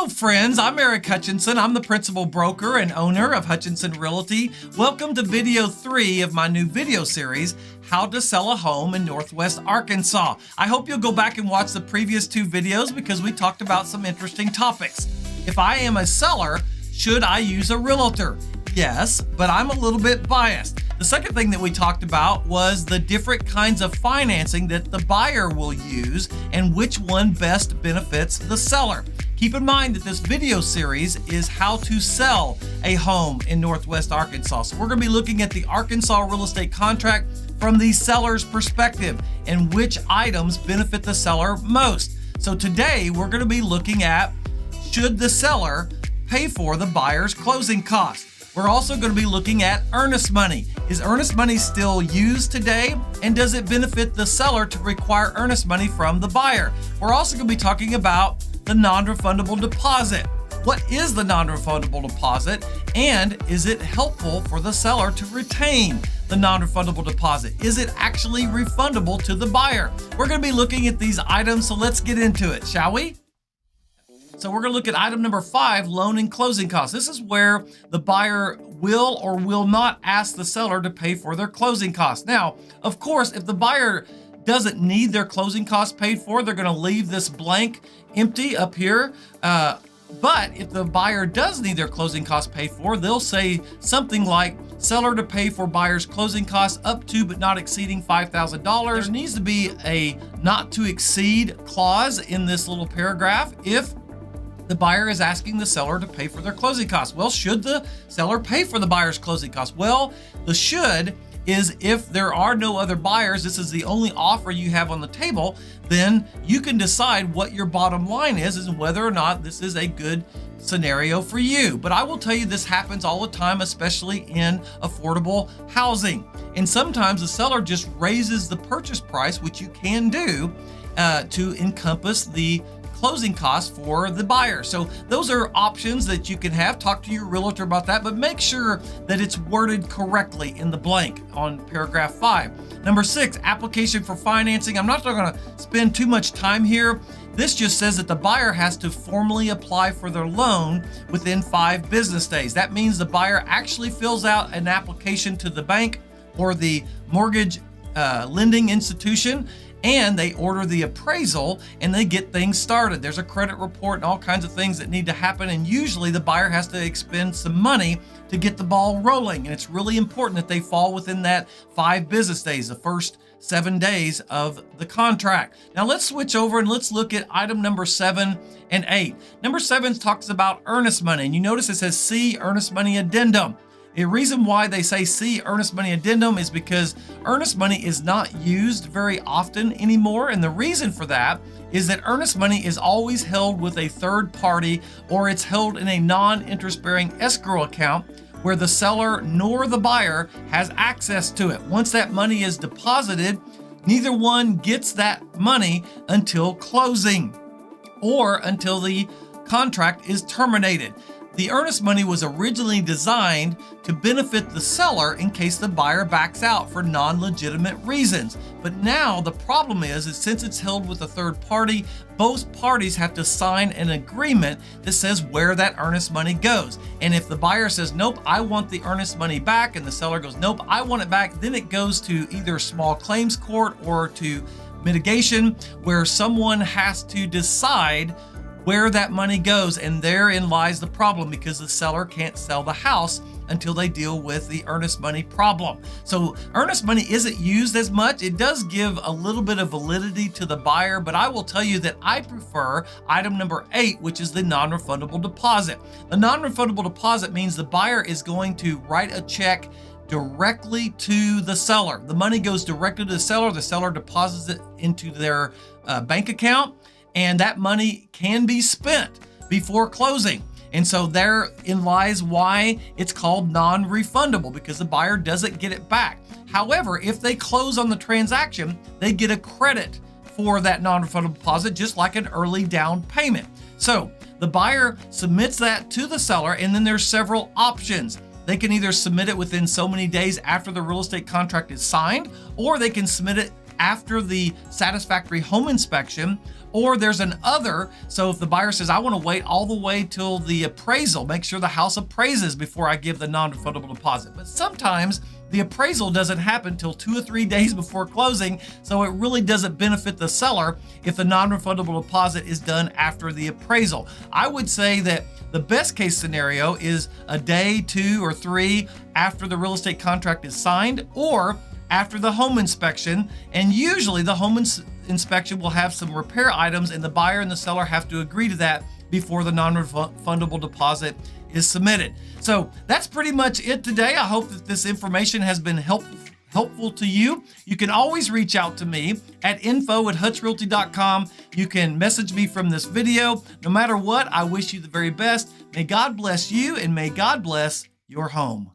Hello friends, I'm Eric Hutchinson. I'm the principal broker and owner of Hutchinson Realty. Welcome to video 3 of my new video series, How to Sell a Home in Northwest Arkansas. I hope you'll go back and watch the previous 2 videos because we talked about some interesting topics. If I am a seller, should I use a realtor? Yes, but I'm a little bit biased. The second thing that we talked about was the different kinds of financing that the buyer will use and which one best benefits the seller. Keep in mind that this video series is how to sell a home in Northwest Arkansas. So we're going to be looking at the Arkansas real estate contract from the seller's perspective and which items benefit the seller most. So today we're going to be looking at, should the seller pay for the buyer's closing costs? We're also going to be looking at earnest money. Is earnest money still used today? And does it benefit the seller to require earnest money from the buyer? We're also going to be talking about the non-refundable deposit. What is the non-refundable deposit? And is it helpful for the seller to retain the non-refundable deposit? Is it actually refundable to the buyer? We're going to be looking at these items, so let's get into it, shall we? So we're going to look at item number 5, loan and closing costs. This is where the buyer will or will not ask the seller to pay for their closing costs. Now, of course, if the buyer doesn't need their closing costs paid for, they're going to leave this blank empty up here. But if the buyer does need their closing costs paid for, they'll say something like, seller to pay for buyer's closing costs up to but not exceeding $5,000. There needs to be a not to exceed clause in this little paragraph if the buyer is asking the seller to pay for their closing costs. Well, should the seller pay for the buyer's closing costs? Well, the should is if there are no other buyers, this is the only offer you have on the table, then you can decide what your bottom line is and whether or not this is a good scenario for you. But I will tell you, this happens all the time, especially in affordable housing. And sometimes the seller just raises the purchase price, which you can do to encompass the closing costs for the buyer. So those are options that you can have. Talk to your realtor about that, but make sure that it's worded correctly in the blank on paragraph 5. Number 6, application for financing. I'm not going to spend too much time here. This just says that the buyer has to formally apply for their loan within 5 business days. That means the buyer actually fills out an application to the bank or the mortgage lending institution, and they order the appraisal and they get things started. There's a credit report and all kinds of things that need to happen, and usually the buyer has to expend some money to get the ball rolling, and it's really important that they fall within that 5 business days, the first 7 days of the contract. Now let's switch over and let's look at item number 7 and 8. Number 7 talks about earnest money, and you notice it says see earnest money addendum. The reason why they say see earnest money addendum is because earnest money is not used very often anymore. And the reason for that is that earnest money is always held with a third party, or it's held in a non-interest bearing escrow account where the seller nor the buyer has access to it. Once that money is deposited, neither one gets that money until closing or until the contract is terminated. The earnest money was originally designed to benefit the seller in case the buyer backs out for non-legitimate reasons. But now the problem is since it's held with a third party, both parties have to sign an agreement that says where that earnest money goes. And if the buyer says, nope, I want the earnest money back, and the seller goes, nope, I want it back, then it goes to either small claims court or to mitigation, where someone has to decide where that money goes, and therein lies the problem, because the seller can't sell the house until they deal with the earnest money problem. So earnest money isn't used as much. It does give a little bit of validity to the buyer, but I will tell you that I prefer item number 8, which is the non-refundable deposit. The non-refundable deposit means the buyer is going to write a check directly to the seller. The money goes directly to the seller deposits it into their bank account, and that money can be spent before closing. And so therein lies why it's called non-refundable, because the buyer doesn't get it back. However, if they close on the transaction, they get a credit for that non-refundable deposit, just like an early down payment. So the buyer submits that to the seller, and then there's several options. They can either submit it within so many days after the real estate contract is signed, or they can submit it after the satisfactory home inspection, or there's an other. So if the buyer says, I want to wait all the way till the appraisal, make sure the house appraises before I give the non-refundable deposit. But sometimes the appraisal doesn't happen till 2 or 3 days before closing, so it really doesn't benefit the seller if the non-refundable deposit is done after the appraisal. I would say that the best case scenario is a day, 2 or 3 after the real estate contract is signed, or after the home inspection. And usually the home inspection will have some repair items, and the buyer and the seller have to agree to that before the non-refundable deposit is submitted. So that's pretty much it today. I hope that this information has been helpful to you. You can always reach out to me at info@hutchrealty.com. You can message me from this video. No matter what, I wish you the very best. May God bless you, and may God bless your home.